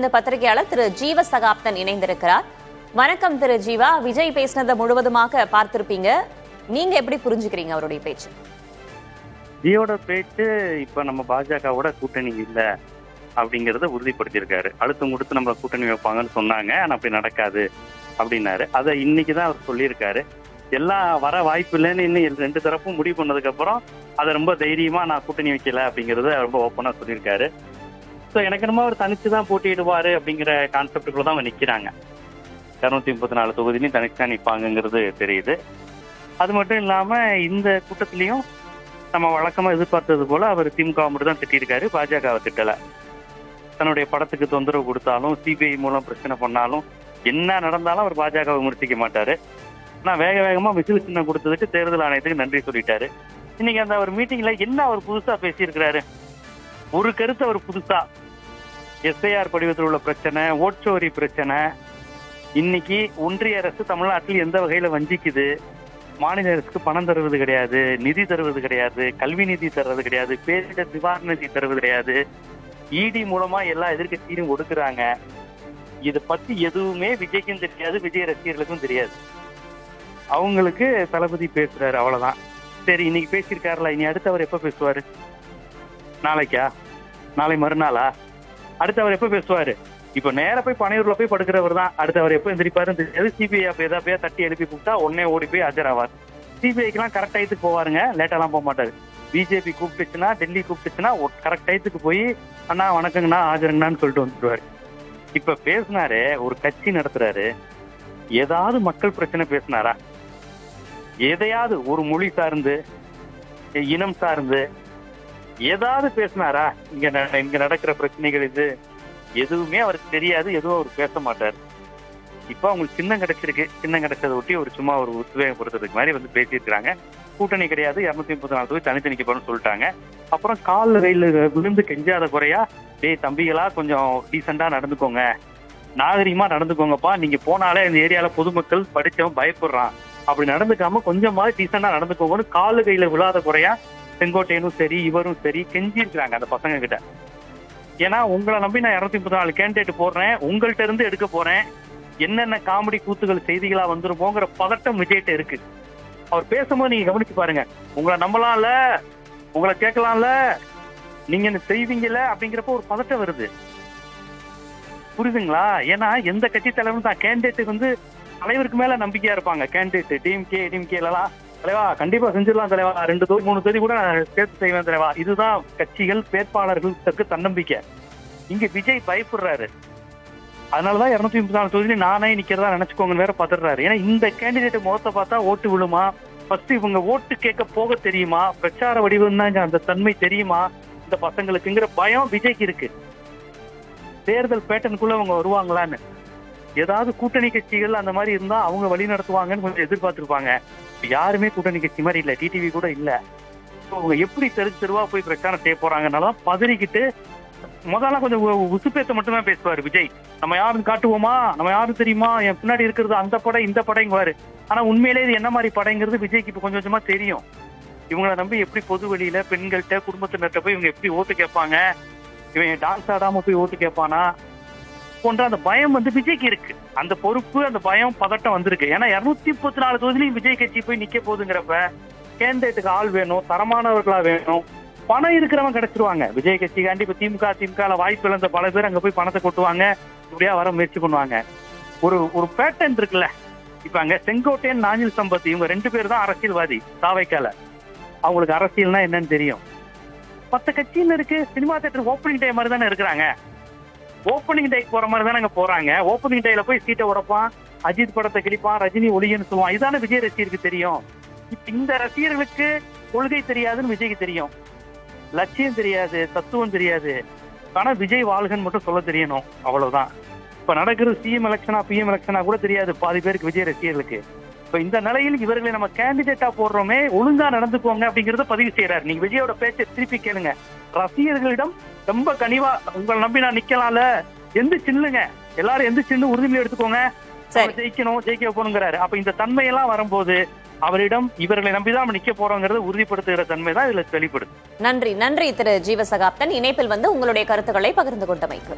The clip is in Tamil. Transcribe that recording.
இந்த பத்திரிகையாளர் திரு ஜீவ சகாப்தன் இணைந்திருக்கிறார். வணக்கம் திரு ஜீவா. விஜய் பேசினதை முழுவதுமாக பார்த்திருப்பீங்க. நீங்க எப்படி புரிஞ்சுக்கிறீங்க அவருடைய பேச்சு? விஜயோட பேச்சு இப்ப நம்ம பாஜகவோட கூட்டணி இல்ல அப்படிங்கறத உறுதிப்படுத்தியிருக்காரு. அழுத்தம் கொடுத்து நம்ம கூட்டணி வைப்பாங்கன்னு சொன்னாங்க, ஆனா அப்படி நடக்காது அப்படின்னாரு. அதை இன்னைக்குதான் அவர் சொல்லியிருக்காரு. எல்லாம் வர வாய்ப்பு இல்லைன்னு இன்னும் ரெண்டு தரப்பும் முடிவு பண்ணதுக்கு அப்புறம் அதை ரொம்ப தைரியமா நான் கூட்டணி வைக்கல அப்படிங்கறத ரொம்ப ஓப்பனா சொல்லியிருக்காரு. ஸோ எனக்கு என்னமோ அவர் தனிச்சுதான் போட்டியிடுவாரு அப்படிங்கிற கான்செப்டுக்குள்ள தான் அவங்க நிக்கிறாங்க. 234 தொகுதியிலையும் தனிச்சுதான் நிற்பாங்கிறது தெரியுது. அது மட்டும் இல்லாம இந்த கூட்டத்திலையும் நம்ம வழக்கமா எதிர்பார்த்தது போல அவர் திமுக மட்டும் தான் திட்டிருக்காரு, பாஜகவை திட்டல. தன்னுடைய படத்துக்கு தொந்தரவு கொடுத்தாலும், சிபிஐ மூலம் பிரச்சனை பண்ணாலும், என்ன நடந்தாலும் அவர் பாஜகவை விமர்சிக்க மாட்டாரு. நான் வேகமா விசில் சின்னம் கொடுத்ததுக்கு தேர்தல் ஆணையத்துக்கு நன்றி சொல்லிட்டாரு. இன்னைக்கு அந்த ஒரு மீட்டிங்ல என்ன அவர் புதுசா பேசியிருக்கிறாரு? ஒரு கருத்து அவர் புதுசா எஸ்ஐஆர் படிவத்தில் உள்ள பிரச்சனை, ஓட்சோரி பிரச்சனை, இன்னைக்கு ஒன்றிய அரசு தமிழ்நாட்டில் எந்த வகையில வஞ்சிக்குது, மாநில அரசுக்கு பணம் தருவது கிடையாது, நிதி தருவது கிடையாது, கல்வி நிதி தருவது கிடையாது, பேரிடர் நிவாரண நிதி தருவது கிடையாது, இடி மூலமா எல்லா எதிர்கட்சியிலும் ஒடுக்குறாங்க. இதை பத்தி எதுவுமே விஜய்க்கும் தெரியாது, விஜய் ரசிகர்களுக்கும் தெரியாது. அவங்களுக்கு தளபதி பேசுறாரு, அவ்வளவுதான். சரி, இன்னைக்கு பேசியிருக்காருல, இனி அடுத்து அவர் எப்ப பேசுவாரு? நாளைக்கா? நாளை மறுநாளா? அடுத்து அவர் எப்ப பேசுவாரு? இப்ப நேர போய் பனையூர்ல போய் படுக்கிறவர் தான். அடுத்து அவர் எப்ப எந்திரிப்பாருன்னு தெரியாது. சிபிஐ அப்ப ஏதாவது தட்டி எழுப்பி கூப்பிட்டா உடனே ஓடி போய் ஆஜராவார். சிபிஐக்கெல்லாம் கரெக்ட் டயத்துக்கு போவாருங்க, லேட்டாலாம் போக மாட்டாரு. பிஜேபி கூப்பிட்டுச்சுன்னா, டெல்லி கூப்பிட்டுச்சுன்னா கரெக்ட் டயத்துக்கு போய் அண்ணா வணக்கங்கண்ணா ஆஜருங்கண்ணான்னு சொல்லிட்டு வந்துடுவாரு. இப்ப பேசினாரு, ஒரு கட்சி நடத்துறாரு, ஏதாவது மக்கள் பிரச்சனை பேசினாரா? எதையாவது ஒரு மொழி சார்ந்து, இனம் சார்ந்து ஏதாவது பேசினாரா? இங்க நடக்கிற பிரச்சனைகள் இது எதுவுமே அவருக்கு தெரியாது, எதுவும் அவர் பேச மாட்டார். இப்ப அவங்களுக்கு சின்னம் கிடைச்சிருக்கு, சின்னம் கிடைச்சதை ஒட்டி ஒரு சும்மா ஒரு உத்வேகப்படுத்துறதுக்கு மாதிரி வந்து பேசியிருக்கிறாங்க. கூட்டணி கிடையாது, 234 தொகுதி தனித்து நிற்கப்படும் சொல்லிட்டாங்க. அப்புறம் காலில் ரயில் விழுந்து கெஞ்சாத குறையா, டேய் தம்பிகளா கொஞ்சம் டீசெண்டா நடந்துக்கோங்க, நாகரிகமா நடந்துக்கோங்கப்பா, நீங்க போனாலே இந்த ஏரியால பொதுமக்கள் படிச்சவன் பயப்படுறான், அப்படி நடந்துக்காம கொஞ்சமாவது டீசெண்டா நடந்துக்கோங்கன்னு காலு கையில விழாத குறையா செங்கோட்டையனும் சரி இவரும் சரி கெஞ்சி இருக்கிறாங்க அந்த பசங்க கிட்ட. ஏன்னா உங்களை நம்பி நான் 234 கேண்டிடேட் போடுறேன், உங்கள்கிட்ட இருந்து எடுக்க போறேன், என்னென்ன காமெடி கூத்துகள் செய்திகளா வந்துருமோங்கிற பதட்டம் விஜய்கிட்ட இருக்கு. அவர் பேசும்போது நீங்க கவனிச்சு பாருங்க, உங்களை நம்பலாம்ல, உங்களை கேட்கலாம்ல, நீங்க என்ன செய்வீங்கல்ல அப்படிங்கிறப்ப ஒரு பதட்டம் வருது. புரியுதுங்களா? ஏன்னா எந்த கட்சி தலைவரும் தான் கேண்டிடேட்டுக்கு வந்து தலைவருக்கு மேல நம்பிக்கையா இருப்பாங்க. கேண்டிடேட் டிஎம்கே எல்லாம் தலைவா கண்டிப்பா செஞ்சிடலாம் தலைவா, 2 தொகுதி 3 தொகுதி கூட நான் சேர்த்து செய்வேன் தலைவா. இதுதான் கட்சிகள் வேட்பாளர்களுக்கு தன்னம்பிக்கை. இங்க விஜய் பயப்படுறாரு. அதனாலதான் 234 தொகுதி நானே நிக்கிறதா நினைச்சுக்கோங்கன்னு வேற பதறாரு. ஏன்னா இந்த கேண்டிடேட் முகத்தை பார்த்தா ஓட்டு விழுமா, ஃபர்ஸ்ட் இவங்க ஓட்டு கேட்க போக தெரியுமா, பிரச்சார வடிவம் தான் அந்த தன்மை தெரியுமா இந்த பசங்களுக்குங்கிற பயம் விஜய்க்கு இருக்கு. தேர்தல் பேட்டனுக்குள்ள அவங்க வருவாங்களான்னு, ஏதாவது கூட்டணி கட்சிகள் அந்த மாதிரி இருந்தா அவங்க வழி நடத்துவாங்கன்னு கொஞ்சம் எதிர்பார்த்திருப்பாங்க. யாருமே கூட்டணி கட்சி மாதிரி இல்ல, டிடிவி கூட இல்ல. அவங்க எப்படி தெருவா போய் பிரச்சாரம் செய்ய போறாங்கன்னாலும் பதறிக்கிட்டு முதல்ல கொஞ்சம் உசுப்பேத்த மட்டும்தான் பேசுவாரு விஜய். நம்ம யாரும் காட்டுவோமா, நம்ம யாரும் தெரியுமா, என் பின்னாடி இருக்கிறது அந்த படம் இந்த படைங்குவாரு. ஆனா உண்மையிலே இது என்ன மாதிரி படைங்கிறது விஜய்க்கு இப்ப கொஞ்சம் கொஞ்சமா தெரியும். இவங்களை நம்பி எப்படி பொது வெளியில பெண்கள்கிட்ட குடும்பத்தினர்கிட்ட போய் இவங்க எப்படி ஓட்டு கேட்பாங்க, இவன் டான்ஸ் ஆடாம போய் ஓட்டு கேட்பானா போன்ற அந்த பயம் வந்து விஜய்க்கு இருக்கு. அந்த பொறுப்பு, அந்த பயம், பதட்டம் வந்திருக்கு. ஏன்னா 234 தொகுதியிலையும் விஜய் கட்சி போய் நிக்க போகுதுங்கிறப்ப கேண்டிடேட்டுக்கு ஆள் வேணும், தரமானவர்களா வேணும், பணம் இருக்கிறவங்க கிடைச்சிருவாங்க. விஜய் கட்சிக்காண்டி இப்ப திமுக வாய்ப்பு இழந்த பல பேர் அங்க போய் பணத்தை கொட்டுவாங்க, இப்படியா வர முயற்சி பண்ணுவாங்க. ஒரு பேட்டர்ன் இருக்குல்ல. இப்ப அங்க செங்கோட்டையன், நாஞ்சில் சம்பத் இவங்க 2 பேர் தான் அரசியல்வாதி தாவைக்கால. அவங்களுக்கு அரசியல்னா என்னன்னு தெரியும். 10 கட்சின்னு இருக்கு. சினிமா தியேட்டர் ஓப்பனிங் டே மாதிரி தானே இருக்கிறாங்க. ஓப்பனிங் டே போற மாதிரி தானே அங்க போறாங்க. ஓப்பனிங் டேல போய் சீட்டை உடைப்பான், அஜித் படத்தை கிழிப்பான், ரஜினி ஒளியன்னு சொல்லுவான். இதானே விஜய் ரசிகருக்கு தெரியும். இந்த ரசிகர்களுக்கு கொள்கை தெரியாதுன்னு விஜய்க்கு தெரியும், லட்சியம் தெரியாது, தத்துவம் தெரியாது. ஆனா விஜய் வாழ்கன்னு மட்டும் சொல்ல தெரியணும், அவ்வளவுதான். இப்ப நடக்கிறது சிஎம் எலெக்ஷனா பிஎம் எலெக்ஷனா கூட தெரியாது பாதி பேருக்கு விஜய் ரசிகர்களுக்கு. இப்ப இந்த நிலையில் இவர்களை நம்ம கேண்டிடேட்டா போடுறோமே, ஒழுங்கா நடந்துக்குவாங்க அப்படிங்கறத பதிவு செய்யறாரு. நீங்க விஜயோட பேச்சை திருப்பி கேளுங்க. ரசிகர்களிடம் ரொம்ப கனிவா, உங்களை நம்பி நான் நிக்கலாம்ல, எந்திரிச்சுன்னுங்க, எல்லாரும் எந்திரிச்சுன்னு உறுதிமொழி எடுத்துக்கோங்க, ஜெயிக்கணும், ஜெயிக்க போகணுங்கிறாரு. அப்ப இந்த தன்மையெல்லாம் வரும்போது அவரிடம் இவர்களை நம்பிதான் நம்ம நிக்க போறோங்கிறத உறுதிப்படுத்துகிற தன்மை தான் இதுல வெளிப்படுது. நன்றி திரு ஜீவ சகாப்தன், இணைப்பில் வந்து உங்களுடைய கருத்துக்களை பகிர்ந்து கொண்டமைக்கு.